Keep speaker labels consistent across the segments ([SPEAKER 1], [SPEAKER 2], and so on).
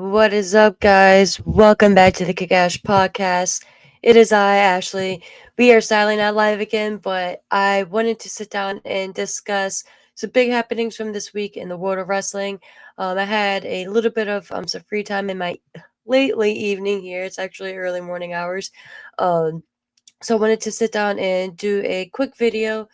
[SPEAKER 1] What is up, guys? Welcome back to the Kick-Ass Podcast. It is I, Ashley. We are sadly not live again, but I wanted to sit down and discuss some big happenings from this week in the world of wrestling. I had a little bit of some free time in my late evening here. It's actually early morning hours. Um, so I wanted to sit down and do a quick video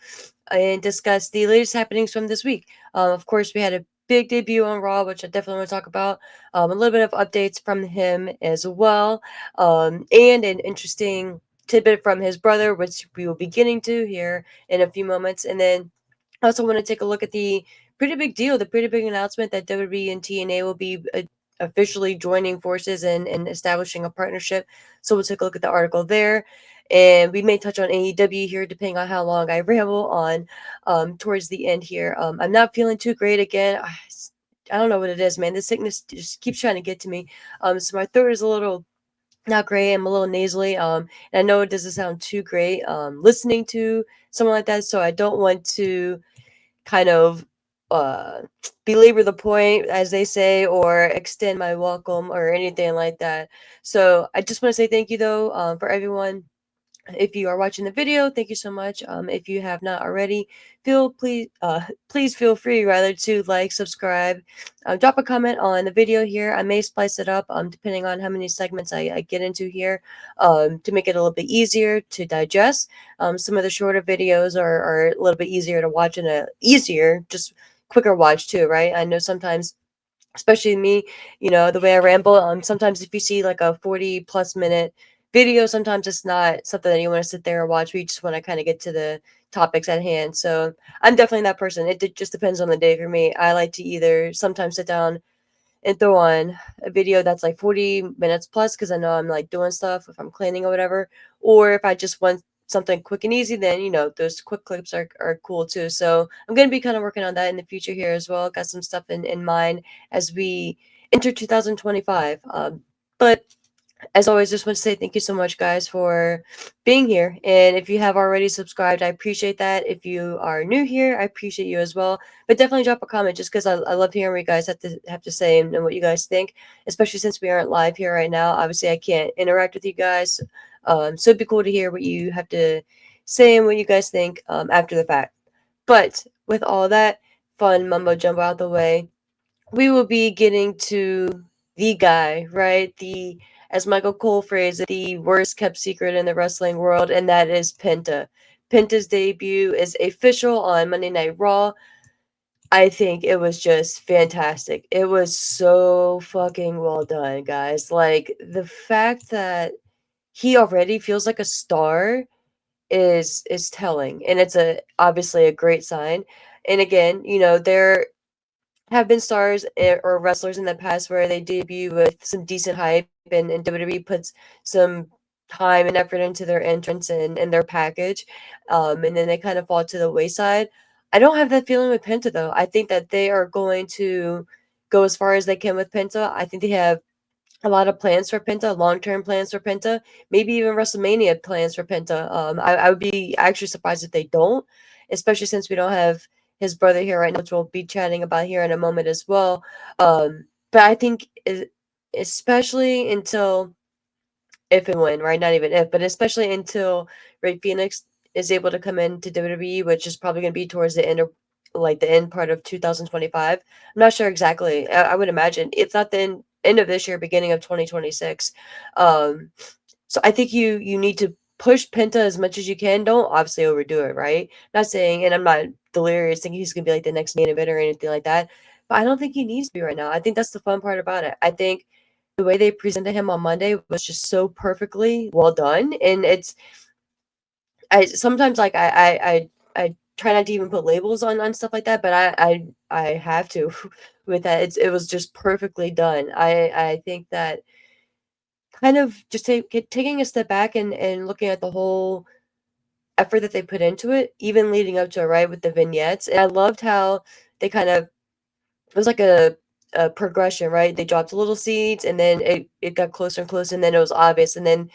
[SPEAKER 1] and discuss the latest happenings from this week. Of course, we had a big debut on Raw, which I definitely want to talk about. A little bit of updates from him as well, and an interesting tidbit from his brother, which we will be getting to here in a few moments. And then I also want to take a look at the pretty big deal, the pretty big announcement that WWE and TNA will be officially joining forces and establishing a partnership. So we'll take a look at the article there. And we may touch on AEW here, depending on how long I ramble on towards the end here. I'm not feeling too great again. I don't know what it is, man. This sickness just keeps trying to get to me. So my throat is a little not great. I'm a little nasally. And I know it doesn't sound too great listening to someone like that. So I don't want to kind of uh belabor the point, as they say, or extend my welcome or anything like that. So I just want to say thank you though, for everyone. If you are watching the video, thank you so much. If you have not already, please feel free rather to like, subscribe, drop a comment on the video here. I may splice it up depending on how many segments I get into here, to make it a little bit easier to digest. Some of the shorter videos are a little bit easier to watch and just quicker watch too, right? I know sometimes, especially me, the way I ramble. Sometimes if you see like a 40+ minute video, sometimes it's not something that you want to sit there and watch. We just want to kind of get to the topics at hand. So I'm definitely that person. Just depends on the day for me. I like to either sometimes sit down and throw on a video that's like 40 minutes plus because I know I'm like doing stuff if I'm cleaning or whatever. Or if I just want something quick and easy, then those quick clips are cool too. So I'm gonna be kind of working on that in the future here as well. Got some stuff in mind as we enter 2025. But as always, just want to say thank you so much, guys, for being here. And if you have already subscribed, I appreciate that. If you are new here, I appreciate you as well. But definitely drop a comment, just because I love hearing what you guys have to say and what you guys think, especially since we aren't live here right now. Obviously, I can't interact with you guys. So it'd be cool to hear what you have to say and what you guys think after the fact. But with all that fun mumbo jumbo out the way, we will be getting to the guy, right? As Michael Cole phrased it, the worst kept secret in the wrestling world, and that is Penta. Penta's debut is official on Monday Night Raw. I think it was just fantastic. It was so fucking well done, guys. Like, the fact that he already feels like a star is telling, and it's a obviously a great sign. And again, there have been stars or wrestlers in the past where they debut with some decent hype, and WWE puts some time and effort into their entrance and their package, and then they kind of fall to the wayside. I don't have that feeling with Penta though. I think that they are going to go as far as they can with Penta. I think they have a lot of plans for Penta, long-term plans for Penta, maybe even WrestleMania plans for Penta. I would be actually surprised if they don't, especially since we don't have his brother here right now, which we'll be chatting about here in a moment as well. But I think, especially until if and when, right? Not even if, but especially until Rey Fenix is able to come into WWE, which is probably going to be towards the end of like the end part of 2025. I'm not sure exactly. I would imagine it's not the end of this year, beginning of 2026. Um, so I think you need to push Penta as much as you can. Don't obviously overdo it, right? Not saying, and I'm not delirious thinking he's gonna be like the next main event or anything like that. But I don't think he needs to be right now. I think that's the fun part about it. I think the way they presented him on Monday was just so perfectly well done, and I sometimes like I try not to even put labels on stuff like that, but I have to with that. It was just perfectly done. I think that kind of just taking a step back and looking at the whole effort that they put into it, even leading up to it, right, with the vignettes. And I loved how they kind of it was like a progression, right? They dropped little seeds, and then it got closer and closer, and then it was obvious. And then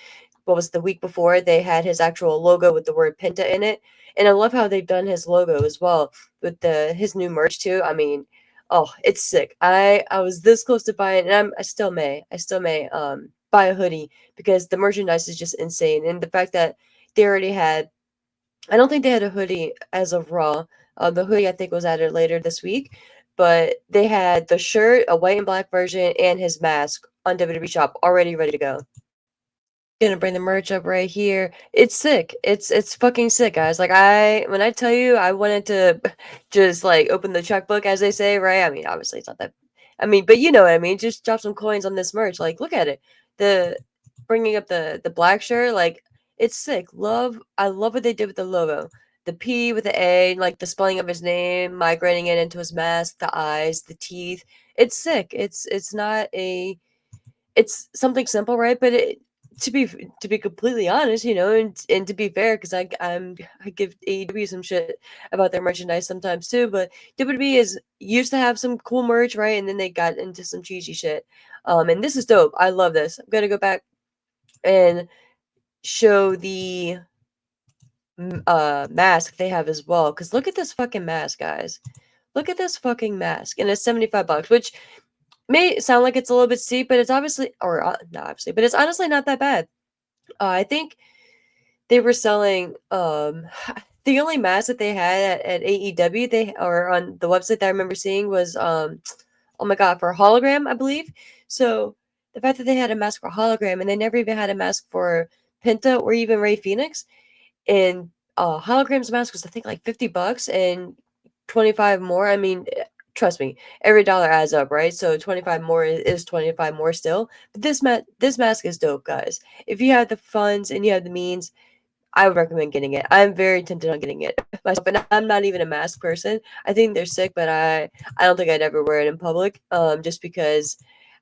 [SPEAKER 1] what was it, the week before, they had his actual logo with the word Penta in it. And I love how they've done his logo as well with the his new merch too. I mean, Oh, it's sick. I was this close to buying, and I still may buy a hoodie because the merchandise is just insane, and the fact that they already had. I don't think they had a hoodie as of Raw. The hoodie I think was added later this week, but they had the shirt, a white and black version, and his mask on WWE Shop already ready to go. Gonna bring the merch up right here. It's sick. It's fucking sick, guys. Like when I tell you I wanted to just like open the checkbook as they say, right? I mean, obviously it's not that. I mean, but you know what I mean. Just drop some coins on this merch. Like, look at it. The bringing up the black shirt, like it's sick. I love what they did with the logo. The P with the A, like the spelling of his name, migrating it into his mask, the eyes, the teeth. It's sick. It's not a it's something simple, right? But to be completely honest, and to be fair, because I give AEW some shit about their merchandise sometimes too. But WWE is used to have some cool merch, right? And then they got into some cheesy shit. And this is dope. I love this. I'm gonna go back and show the mask they have as well. Because look at this fucking mask, guys. Look at this fucking mask, and it's $75, which may sound like it's a little bit steep, but it's obviously, or not obviously, but it's honestly not that bad. I think they were selling the only mask that they had at AEW they or on the website that I remember seeing was oh my god, for a hologram, I believe. So the fact that they had a mask for hologram and they never even had a mask for Penta or even Rey Fenix, and hologram's mask was I think like $50 and 25 more. I mean, trust me, every dollar adds up, right? So 25 more is 25 more still. But this mask is dope, guys. If you have the funds and you have the means, I would recommend getting it. I'm very tempted on getting it myself, and I'm not even a mask person. I think they're sick, but I don't think I'd ever wear it in public. Just because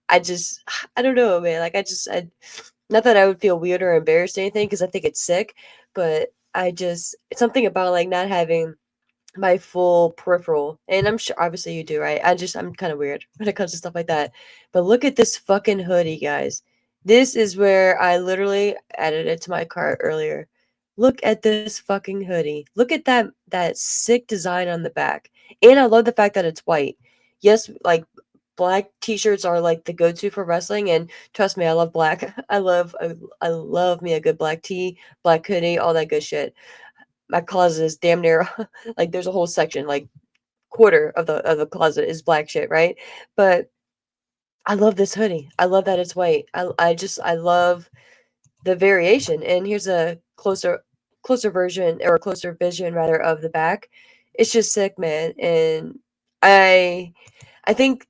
[SPEAKER 1] I just I don't know, man. Like I not that I would feel weird or embarrassed or anything because I think it's sick, but I just it's something about like not having my full peripheral, and I'm sure obviously you do, right? I'm kind of weird when it comes to stuff like that. But look at this fucking hoodie, guys. This is where I literally added it to my cart earlier. Look at this fucking hoodie. Look at that sick design on the back. And I love the fact that it's white. Yes, like black t-shirts are like the go-to for wrestling, and trust me, I love black. I love me a good black tee, black hoodie, all that good shit. My closet is damn near like there's a whole section, like quarter of the closet is black shit, right? But I love this hoodie. I love that it's white. I love the variation. And here's a closer version or closer vision rather of the back. It's just sick, man. And I I think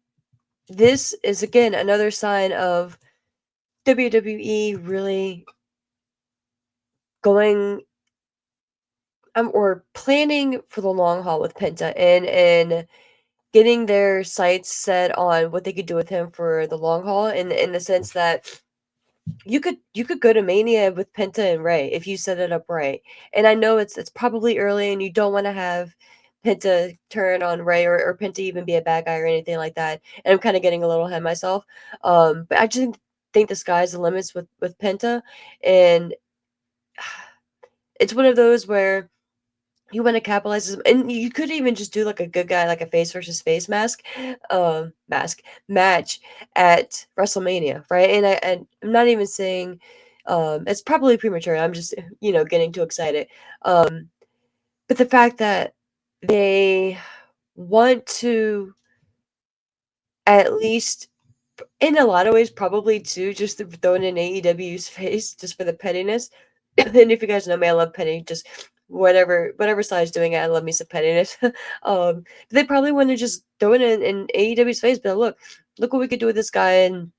[SPEAKER 1] this is again another sign of WWE really going or planning for the long haul with Penta and getting their sights set on what they could do with him for the long haul in the sense that you could go to Mania with Penta and Ray if you set it up right. And I know it's probably early and you don't want to have Penta turn on Ray or Penta even be a bad guy or anything like that. And I'm kind of getting a little ahead of myself. But I just think the sky's the limits with Penta, and it's one of those where you want to capitalize and you could even just do like a good guy, like a face versus face mask match at WrestleMania, right? And I'm not even saying it's probably premature. I'm just getting too excited. Um, but the fact that they want to at least in a lot of ways, probably too, just to throw it in AEW's face just for the pettiness. And if you guys know me, I love petty. Just whatever side's doing it, I love me some pettiness. They probably want to just throw it in AEW's face, but look what we could do with this guy in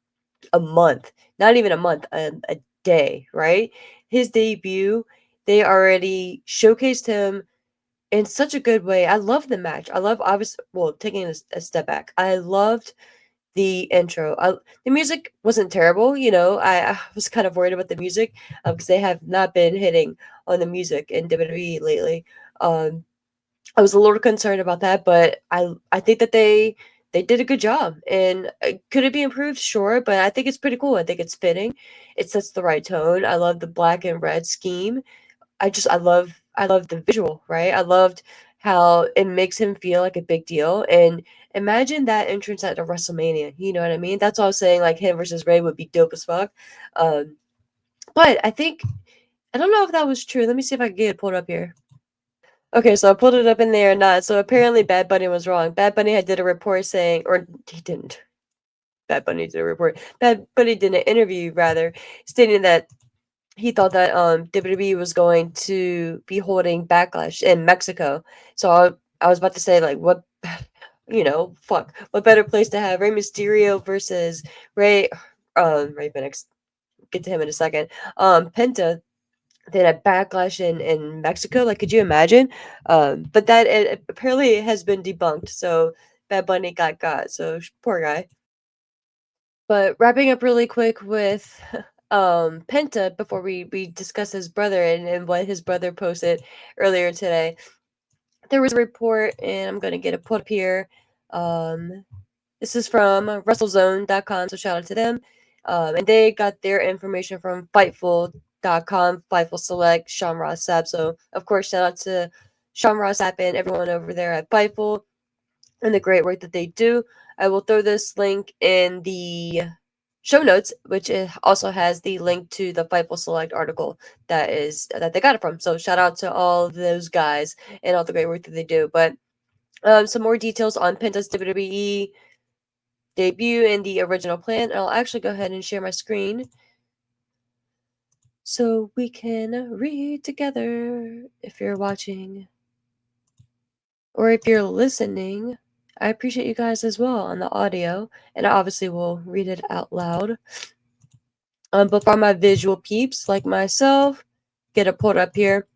[SPEAKER 1] a month. Not even a month, a day, right? His debut, they already showcased him in such a good way. I love the match. I love obviously. Well, taking a step back, I loved the intro. The music wasn't terrible, I was kind of worried about the music because they have not been hitting on the music in WWE lately. Um, I was a little concerned about that, but I think that they did a good job. And could it be improved? Sure, but I think it's pretty cool. I think it's fitting. It sets the right tone. I love the black and red scheme. I love the visual, right? I loved how it makes him feel like a big deal. And imagine that entrance at a WrestleMania. You know what I mean? That's all I was saying. Like him versus Ray would be dope as fuck. Um, but I don't know if that was true. Let me see if I can get it pulled up here. Okay, so I pulled it up in there or not. So apparently Bad Bunny was wrong. Bad Bunny had did a report saying, or he didn't. Bad Bunny did a report. Bad Bunny did an interview rather, stating that he thought that WWE was going to be holding Backlash in Mexico. So I was about to say like what, fuck, what better place to have Rey Mysterio versus Rey Fenix. Get to him in a second. Penta than a Backlash in Mexico. Like, could you imagine? But that it apparently has been debunked. So Bad Bunny got. So poor guy. But wrapping up really quick with Penta before we discuss his brother and what his brother posted earlier today. There was a report, and I'm gonna get it put up here. Um, this is from WrestleZone.com, so shout out to them. And they got their information from Fightful.com, Fightful Select, Sean Ross Sapp. So, of course, shout out to Sean Ross Sapp and everyone over there at Fightful and the great work that they do. I will throw this link in the show notes, which also has the link to the Fightful Select article that they got it from. So shout out to all of those guys and all the great work that they do. But some more details on Penta's WWE debut and the original plan. I'll actually go ahead and share my screen so we can read together if you're watching or if you're listening. I appreciate you guys as well on the audio, and I obviously will read it out loud. But for my visual peeps like myself, get it pulled up here.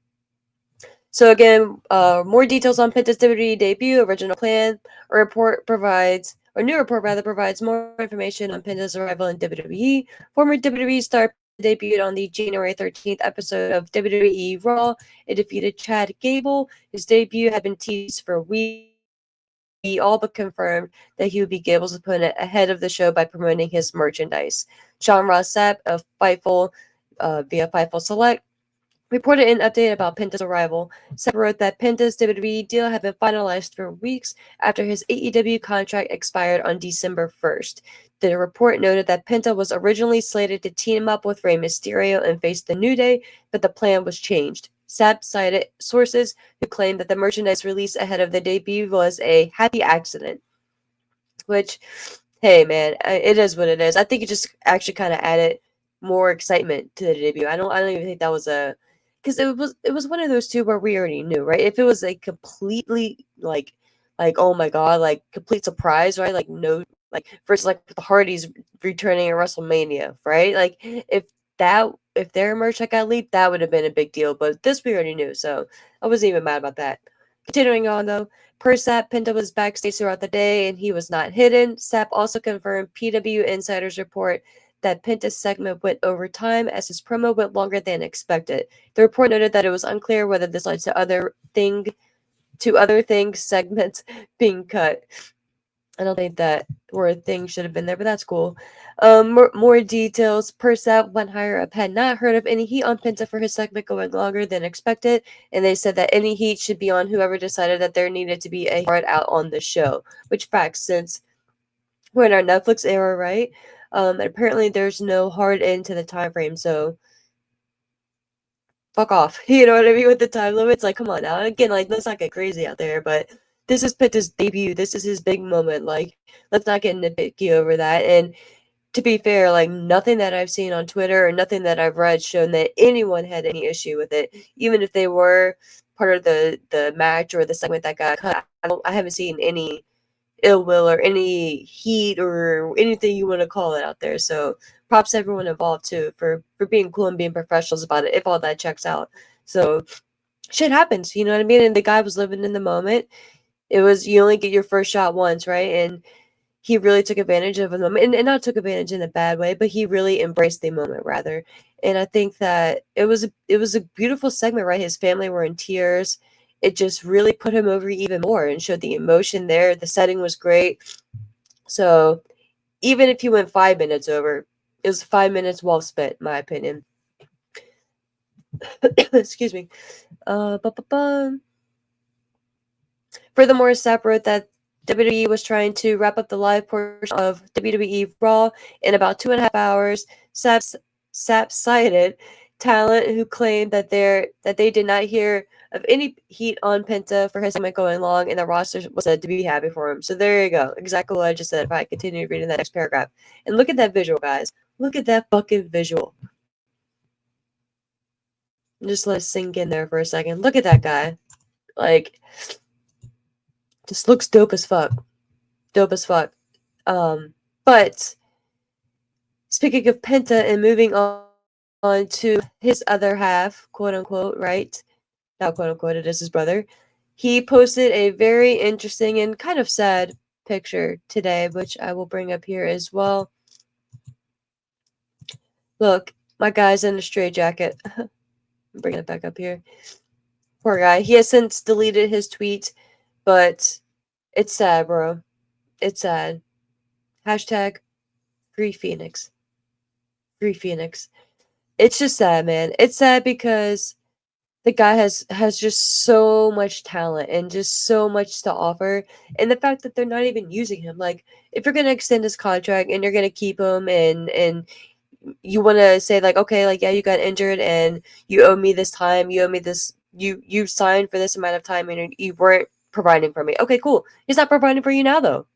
[SPEAKER 1] So again, more details on Penta's WWE debut, original plan. A new report rather provides more information on Penta's arrival in WWE. Former WWE star debuted on the January 13th episode of WWE Raw. It defeated Chad Gable. His debut had been teased for weeks. He all but confirmed that he would be Gable's opponent ahead of the show by promoting his merchandise. Sean Ross Sapp of Fightful via Fightful Select reported an update about Penta's arrival. Sapp wrote that Penta's WWE deal had been finalized for weeks after his AEW contract expired on December 1st. The report noted that Penta was originally slated to team up with Rey Mysterio and face the New Day, but the plan was changed. Sapp cited sources who claimed that the merchandise release ahead of the debut was a happy accident, which, hey man, it is what it is. I think it just actually kind of added more excitement to the debut. I don't even think that was a because it was one of those two where we already knew, right? If it was a completely like oh my god, like complete surprise, right? Like no, like versus like the Hardys returning at WrestleMania, right? Like if their merch had got leaked, that would have been a big deal. But this we already knew, so I wasn't even mad about that. Continuing on though, per Sapp, Penta was backstage throughout the day and he was not hidden. Sapp also confirmed PW Insider's report that Penta's segment went over time as his promo went longer than expected. The report noted that it was unclear whether this led to other things segments being cut. I don't think that word thing should have been there, but that's cool. More details. Per Sapp, one higher up had not heard of any heat on Penta for his segment going longer than expected, and they said that any heat should be on whoever decided that there needed to be a hard out on the show. Which facts, since we're in our Netflix era, right? And apparently there's no hard end to the time frame, so fuck off. You know what I mean with the time limits? Like, come on now. Again, like, let's not get crazy out there, but this is Penta's debut. This is his big moment. Like, let's not get nitpicky over that. And to be fair, like, nothing that I've seen on Twitter or nothing that I've read shown that anyone had any issue with it, even if they were part of the match or the segment that got cut. I haven't seen any ill will or any heat or anything you want to call it out there. So props to everyone involved too for being cool and being professionals about it if all that checks out. So shit happens, you know what I mean? And the guy was living in the moment. It was you only get your first shot once, right? And he really took advantage of a moment and not took advantage in a bad way, but he really embraced the moment rather. And I think that it was a beautiful segment, right? His family were in tears. It just really put him over even more and showed the emotion there. The setting was great. So even if he went 5 minutes over, it was 5 minutes well spent, in my opinion. Excuse me. Ba-ba-ba. Furthermore, Sapp wrote that WWE was trying to wrap up the live portion of WWE Raw in about 2.5 hours. Sapp cited talent who claimed that they did not hear of any heat on Penta for his segment going long, and the roster was said to be happy for him. So there you go, exactly what I just said. If I continue reading that next paragraph, and look at that visual, guys. Look at that fucking visual. Just let it sink in there for a second. Look at that guy. Like, just looks dope as fuck. Dope as fuck. But speaking of Penta and moving on to his other half, quote unquote, right? Not quote unquote, it is his brother. He posted a very interesting and kind of sad picture today, which I will bring up here as well. Look, my guy's in a straitjacket. I'm bringing it back up here. Poor guy. He has since deleted his tweet, but it's sad, bro. It's sad. Hashtag Free Phoenix. Free Phoenix. It's just sad, man. It's sad because the guy has just so much talent and just so much to offer, and the fact that they're not even using him. Like, if you're gonna extend his contract and you're gonna keep him, and you want to say like, okay, like, yeah, you got injured and you owe me this time, you owe me this, you signed for this amount of time and you weren't providing for me. Okay, cool. He's not providing for you now though.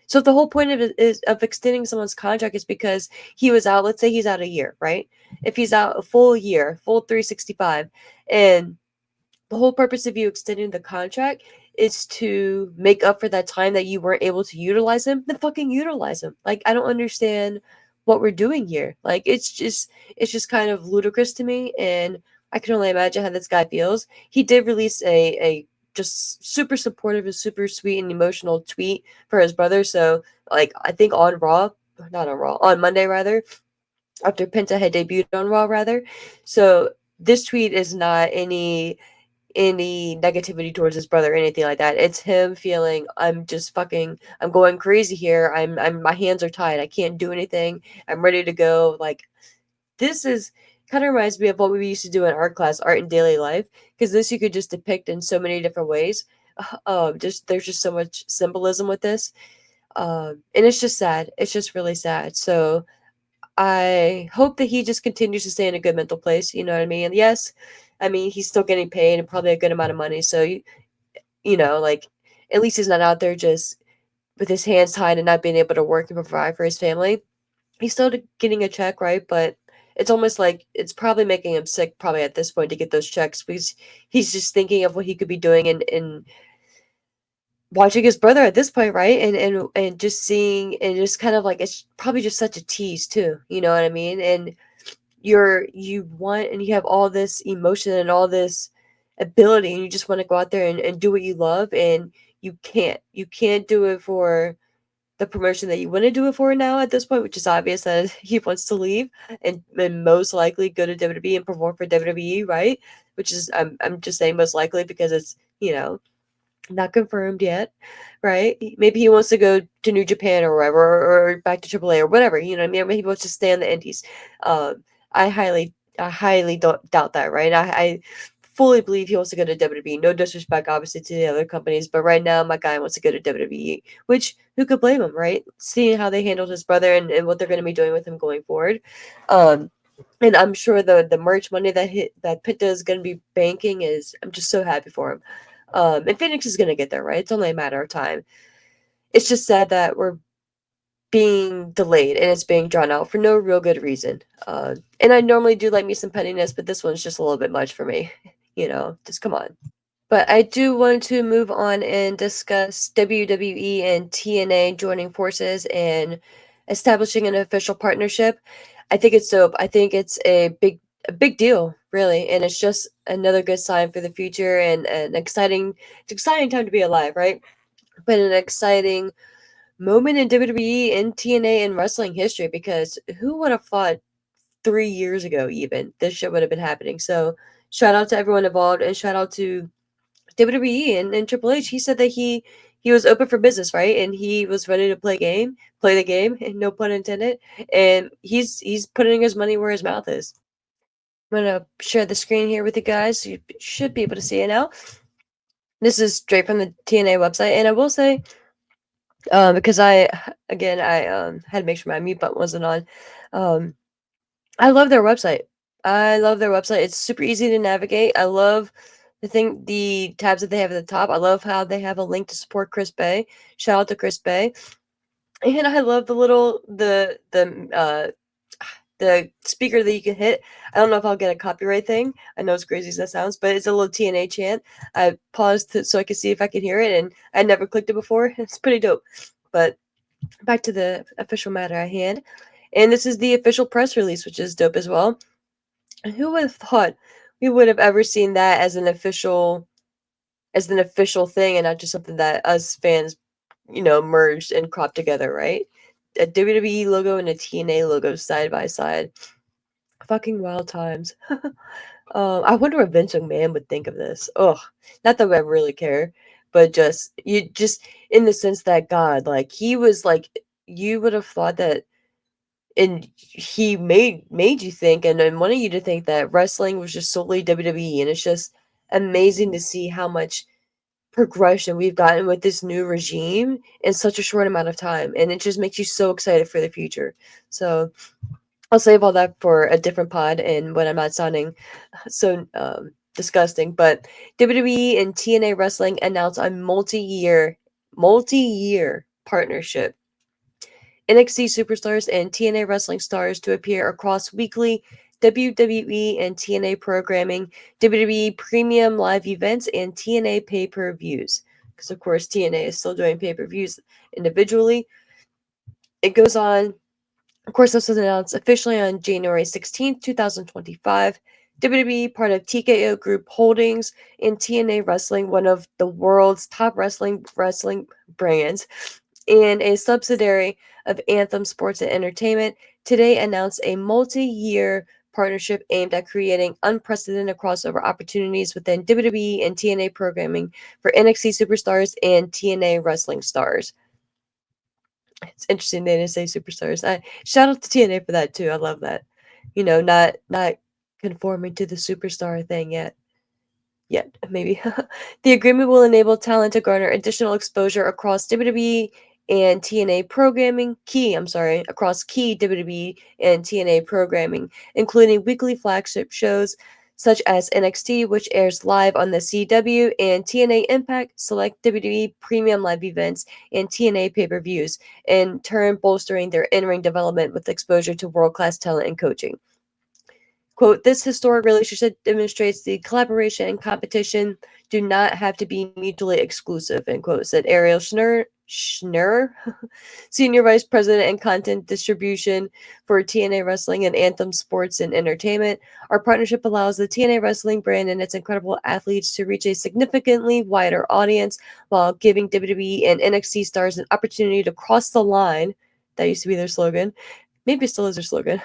[SPEAKER 1] So if the whole point of it is of extending someone's contract is because he was out, let's say he's out a year, right? If he's out a full year, full 365, and the whole purpose of you extending the contract is to make up for that time that you weren't able to utilize him, then fucking utilize him. Like, I don't understand what we're doing here. Like, it's just kind of ludicrous to me, and I can only imagine how this guy feels. He did release a just super supportive and super sweet and emotional tweet for his brother. So, like, I think on Raw, not on Raw, on Monday rather, after Penta had debuted on Raw rather. So this tweet is not any negativity towards his brother or anything like that. It's him feeling, I'm going crazy here. I'm my hands are tied. I can't do anything. I'm ready to go. Like, this is kind of reminds me of what we used to do in art class, art in daily life, because this you could just depict in so many different ways. Just there's just so much symbolism with this. And it's just sad. It's just really sad. So I hope that he just continues to stay in a good mental place. You know what I mean? And yes, I mean, he's still getting paid and probably a good amount of money. So, like, at least he's not out there just with his hands tied and not being able to work and provide for his family. He's still getting a check, right? But it's almost like it's probably making him sick, probably at this point, to get those checks, because he's just thinking of what he could be doing and watching his brother at this point, right? And just seeing, and just kind of like, it's probably just such a tease too. You know what I mean? And you want, and you have all this emotion and all this ability, and you just want to go out there and do what you love, and you can't do it for the promotion that you want to do it for now at this point, which is obvious that he wants to leave and most likely go to WWE and perform for WWE, right? Which is, I'm just saying most likely because it's, not confirmed yet, right? Maybe he wants to go to New Japan or wherever, or back to AAA or whatever. You know what I mean? Maybe he wants to stay in the Indies. I highly don't doubt that, right? I fully believe he wants to go to WWE. No disrespect, obviously, to the other companies, but right now my guy wants to go to WWE. Which, who could blame him, right? Seeing how they handled his brother and what they're going to be doing with him going forward. And I'm sure the merch money that Penta is going to be banking is, I'm just so happy for him. And Phoenix is going to get there, right? It's only a matter of time. It's just sad that we're being delayed and it's being drawn out for no real good reason. And I normally do like me some pettiness, but this one's just a little bit much for me. Just come on. But I do want to move on and discuss WWE and TNA joining forces and establishing an official partnership. I think it's dope. I think it's a big deal, really, and it's just another good sign for the future and an exciting time to be alive, right? But an exciting moment in WWE and TNA and wrestling history, because who would have thought 3 years ago even this shit would have been happening? So shout out to everyone involved, and shout out to WWE and Triple H. He said that he was open for business, right? And he was ready to play the game, and no pun intended. And he's putting his money where his mouth is. I'm gonna share the screen here with you guys. You should be able to see it now. This is straight from the TNA website, and I will say, because I had to make sure my mute button wasn't on. Um, I love their website. I love their website. It's super easy to navigate. I love the tabs that they have at the top. I love how they have a link to support Chris Bay. Shout out to Chris Bay. And I love the speaker that you can hit. I don't know if I'll get a copyright thing. I know it's crazy as that sounds, but it's a little TNA chant. I paused so I could see if I could hear it, and I never clicked it before. It's pretty dope. But back to the official matter at hand. And this is the official press release, which is dope as well. Who would have thought we would have ever seen that as an official thing and not just something that us fans, merged and cropped together, right? A WWE logo and a TNA logo side by side. Fucking wild times. I wonder what Vince McMahon would think of this. Ugh, not that I really care, but just in the sense that God, like he was like, you would have thought that, and he made you think, and wanted you to think that wrestling was just solely WWE, and it's just amazing to see how much progression we've gotten with this new regime in such a short amount of time, and it just makes you so excited for the future. So I'll save all that for a different pod and when I'm not sounding so disgusting. But WWE and TNA Wrestling announced a multi-year partnership. NXT superstars and TNA wrestling stars to appear across weekly WWE and TNA programming, WWE premium live events, and TNA pay-per-views. Because of course TNA is still doing pay-per-views individually. It goes on. Of course, this was announced officially on January 16th, 2025. WWE, part of TKO Group Holdings, and TNA Wrestling, one of the world's top wrestling brands, and a subsidiary of Anthem Sports and Entertainment, today announced a multi-year partnership aimed at creating unprecedented crossover opportunities within WWE and TNA programming for NXT superstars and TNA wrestling stars. It's interesting they didn't say superstars. Shout out to TNA for that too. I love that. Not conforming to the superstar thing yet, maybe. The agreement will enable talent to garner additional exposure across WWE and TNA programming, across key WWE and TNA programming, including weekly flagship shows such as NXT, which airs live on the CW, and TNA Impact, select WWE premium live events, and TNA pay-per-views, in turn bolstering their in-ring development with exposure to world-class talent and coaching. Quote, this historic relationship demonstrates the collaboration and competition do not have to be mutually exclusive, end quote, said Ariel Schnurr, Senior Vice President and Content Distribution for TNA Wrestling and Anthem Sports and Entertainment. Our partnership allows the TNA Wrestling brand and its incredible athletes to reach a significantly wider audience while giving WWE and NXT stars an opportunity to cross the line. That used to be their slogan. Maybe it still is their slogan.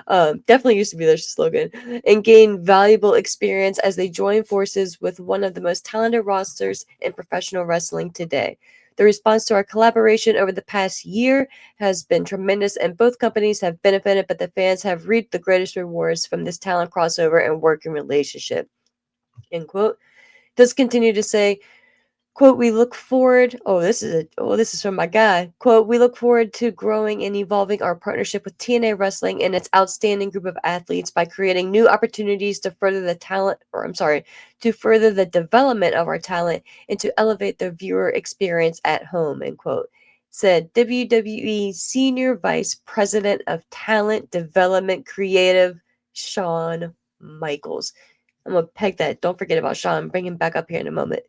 [SPEAKER 1] Definitely used to be their slogan, and gain valuable experience as they join forces with one of the most talented rosters in professional wrestling today. The response to our collaboration over the past year has been tremendous, and both companies have benefited, but the fans have reaped the greatest rewards from this talent crossover and working relationship. End quote. Does continue to say, quote, we look forward. This is from my guy. Quote, we look forward to growing and evolving our partnership with TNA Wrestling and its outstanding group of athletes by creating new opportunities to further to further the development of our talent and to elevate the viewer experience at home, end quote. Said WWE Senior Vice President of Talent Development Creative, Shawn Michaels. I'm going to peg that. Don't forget about Shawn. Bring him back up here in a moment.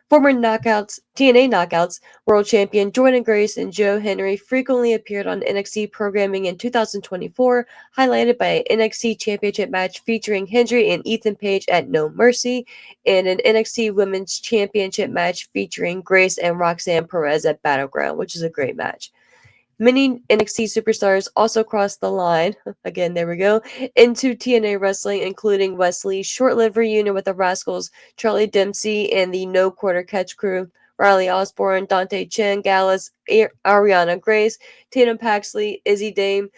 [SPEAKER 1] Former TNA Knockouts world champion Jordan Grace and Joe Henry frequently appeared on NXT programming in 2024, highlighted by an NXT Championship match featuring Hendry and Ethan Page at No Mercy, and an NXT Women's Championship match featuring Grace and Roxanne Perez at Battleground, which is a great match. Many NXT superstars also crossed the line, again, there we go, into TNA wrestling, including Wesley's short-lived reunion with the Rascals, Charlie Dempsey and the No Quarter Catch crew, Riley Osborne, Dante Chen, Gallus, Ariana Grace, Tatum Paxley, Izzy Dame,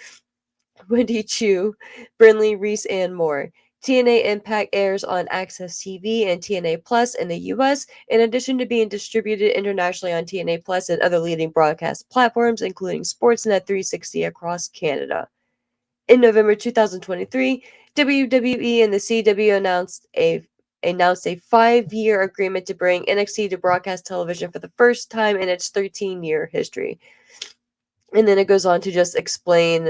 [SPEAKER 1] Wendy Chu, Brinley Reese, and more. TNA Impact airs on Access TV and TNA Plus in the US, in addition to being distributed internationally on TNA Plus and other leading broadcast platforms, including Sportsnet 360 across Canada. In November 2023, WWE and the CW announced a 5-year agreement to bring NXT to broadcast television for the first time in its 13-year history. And then it goes on to just explain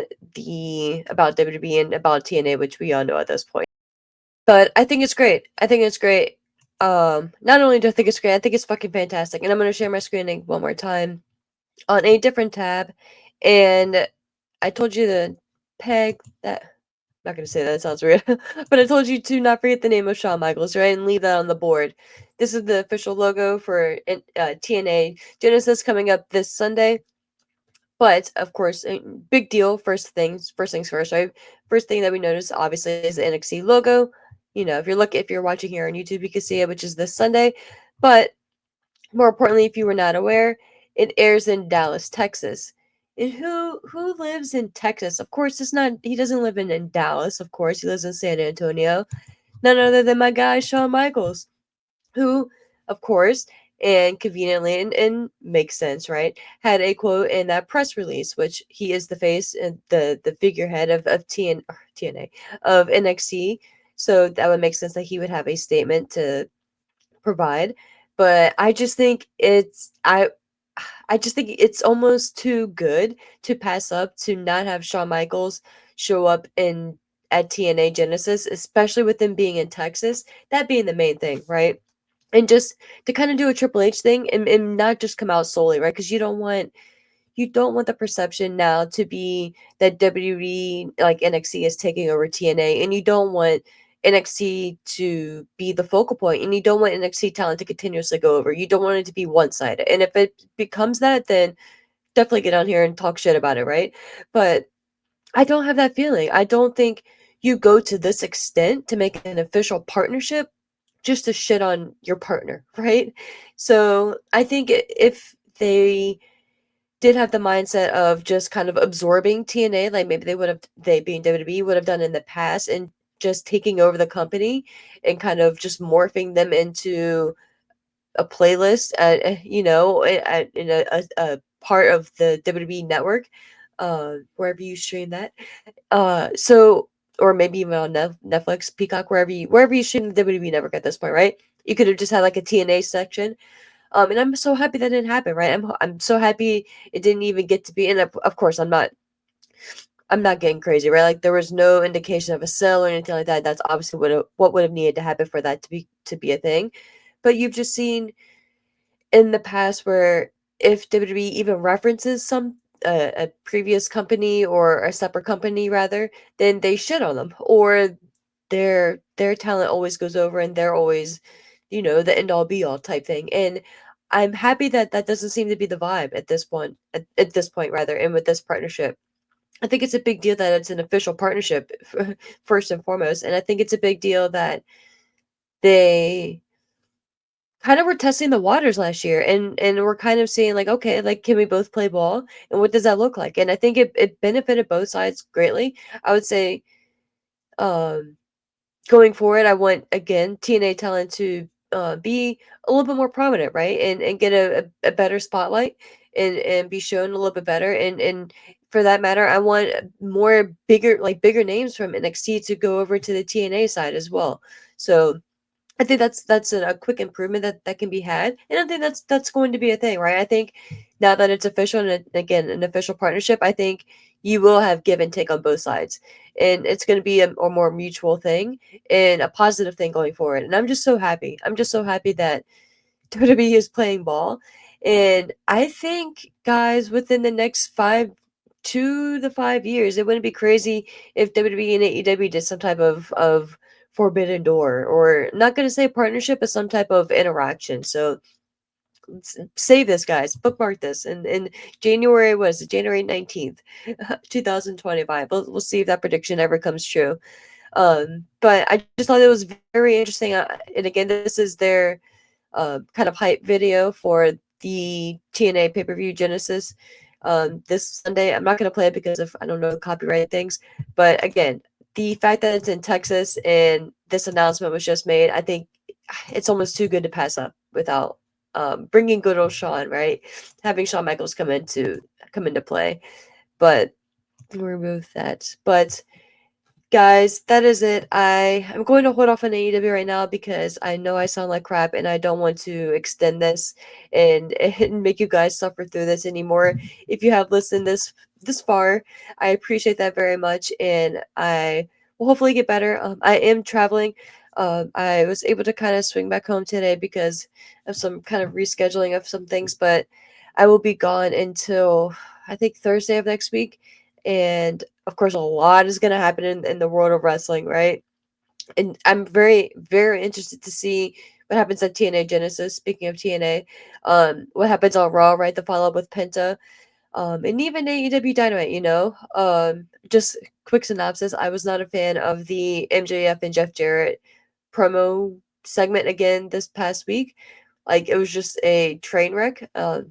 [SPEAKER 1] about WWE and about TNA, which we all know at this point. But I think it's great. I think it's great. Not only do I think it's great, I think it's fucking fantastic. And I'm gonna share my screen one more time on a different tab. And I told you to peg that. I'm not gonna say that, it sounds weird. But I told you to not forget the name of Shawn Michaels, right? And leave that on the board. This is the official logo for TNA Genesis coming up this Sunday. But of course, big deal. First things first, right? First thing that we notice, obviously, is the NXT logo. You know, if you're watching here on YouTube, you can see it, which is this Sunday. But more importantly, if you were not aware, it airs in Dallas, Texas. And who lives in Texas? Of course, it's not. He doesn't live in Dallas. Of course, he lives in San Antonio. None other than my guy Shawn Michaels, who, of course, and conveniently and makes sense, right? Had a quote in that press release, which he is the face and the figurehead of TNA of NXT. So that would make sense that he would have a statement to provide. But I just think it's almost too good to pass up to not have Shawn Michaels show up in at TNA Genesis, especially with them being in Texas. That being the main thing, right? And just to kind of do a Triple H thing and not just come out solely, right? Because you don't want the perception now to be that WWE, like NXT, is taking over TNA, and you don't want NXT to be the focal point, and you don't want NXT talent to continuously go over. You don't want it to be one sided. And if it becomes that, then definitely get on here and talk shit about it, right? But I don't have that feeling. I don't think you go to this extent to make an official partnership just to shit on your partner, right? So I think if they did have the mindset of just kind of absorbing TNA, like maybe they being WWE would have done in the past, and just taking over the company and kind of just morphing them into a playlist, in a part of the WWE network, wherever you stream that. So, or maybe even on Netflix, Peacock, wherever you stream the WWE network at this point, right? You could have just had like a TNA section, and I'm so happy that didn't happen, right? I'm so happy it didn't even get to be. And of course, I'm not getting crazy, right? Like there was no indication of a sale or anything like that. That's obviously what would have needed to happen for that to be a thing. But you've just seen in the past where if WWE even references a previous company or a separate company rather, then they shit on them, or their talent always goes over and they're always, the end all be all type thing. And I'm happy that that doesn't seem to be the vibe at this point rather, and with this partnership. I think it's a big deal that it's an official partnership first and foremost, and I think it's a big deal that they kind of were testing the waters last year, and we're kind of seeing like, okay, like can we both play ball, and what does that look like? And I think it benefited both sides greatly. I would say, um going forward, I want again TNA talent to be a little bit more prominent, right? And get a better spotlight, and be shown a little bit better. And for that matter, I want more bigger names from NXT to go over to the TNA side as well. So I think that's a quick improvement that can be had, and I think that's going to be a thing, right? I think now that it's official, and again an official partnership, I think you will have give and take on both sides, and it's going to be a more mutual thing and a positive thing going forward. And I'm just so happy. I'm just so happy that WWE is playing ball, and I think guys, within the next 2 to 5 years, it wouldn't be crazy if WWE and AEW did some type of forbidden door, or not going to say partnership, but some type of interaction. So save this, guys, bookmark this. And in January, was it January 19th 2025, we'll see if that prediction ever comes true. But I just thought it was very interesting, and again, this is their kind of hype video for the TNA pay-per-view Genesis this Sunday. I'm not going to play it because of, I don't know, copyright things, but again, the fact that it's in Texas and this announcement was just made, I think it's almost too good to pass up without bringing good old Shawn, right? Having Shawn Michaels come into play, but we'll remove that. But guys, that is it. I'm going to hold off on AEW right now because I know I sound like crap and I don't want to extend this and make you guys suffer through this anymore. If you have listened this far, I appreciate that very much, and I will hopefully get better. I am traveling. I was able to kind of swing back home today because of some kind of rescheduling of some things, but I will be gone until I think Thursday of next week, and of course, a lot is going to happen in the world of wrestling, right? And I'm very, very interested to see what happens at TNA Genesis. Speaking of TNA, what happens on Raw, right? The follow up with Penta, and even AEW Dynamite. Just quick synopsis. I was not a fan of the MJF and Jeff Jarrett promo segment again this past week. Like it was just a train wreck. But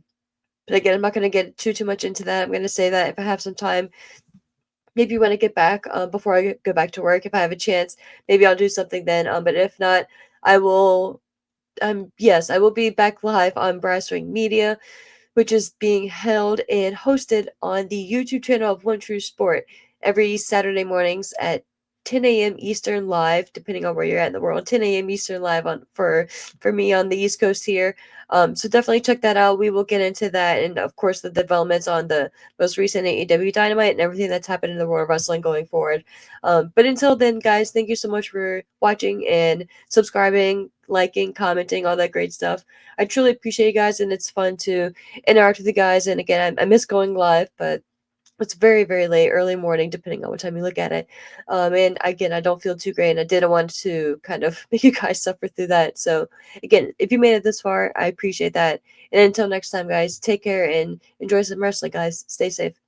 [SPEAKER 1] again, I'm not going to get too much into that. I'm going to say that if I have some time, maybe when I get back, before I go back to work, if I have a chance, maybe I'll do something then. But if not, I will. Yes, I will be back live on Brass Ring Media, which is being held and hosted on the YouTube channel of One True Sport every Saturday mornings at 10 a.m. Eastern live, depending on where you're at in the world. 10 a.m. Eastern live on for me on the East Coast here. So definitely check that out. We will get into that, and of course the developments on the most recent AEW Dynamite and everything that's happened in the world of wrestling going forward. But until then, guys, thank you so much for watching and subscribing, liking, commenting, all that great stuff. I truly appreciate you guys, and it's fun to interact with you guys. And again, I miss going live, but it's very, very late, early morning, depending on what time you look at it. And again, I don't feel too great, and I didn't want to kind of make you guys suffer through that. So, again, if you made it this far, I appreciate that. And until next time, guys, take care and enjoy some wrestling, guys. Stay safe.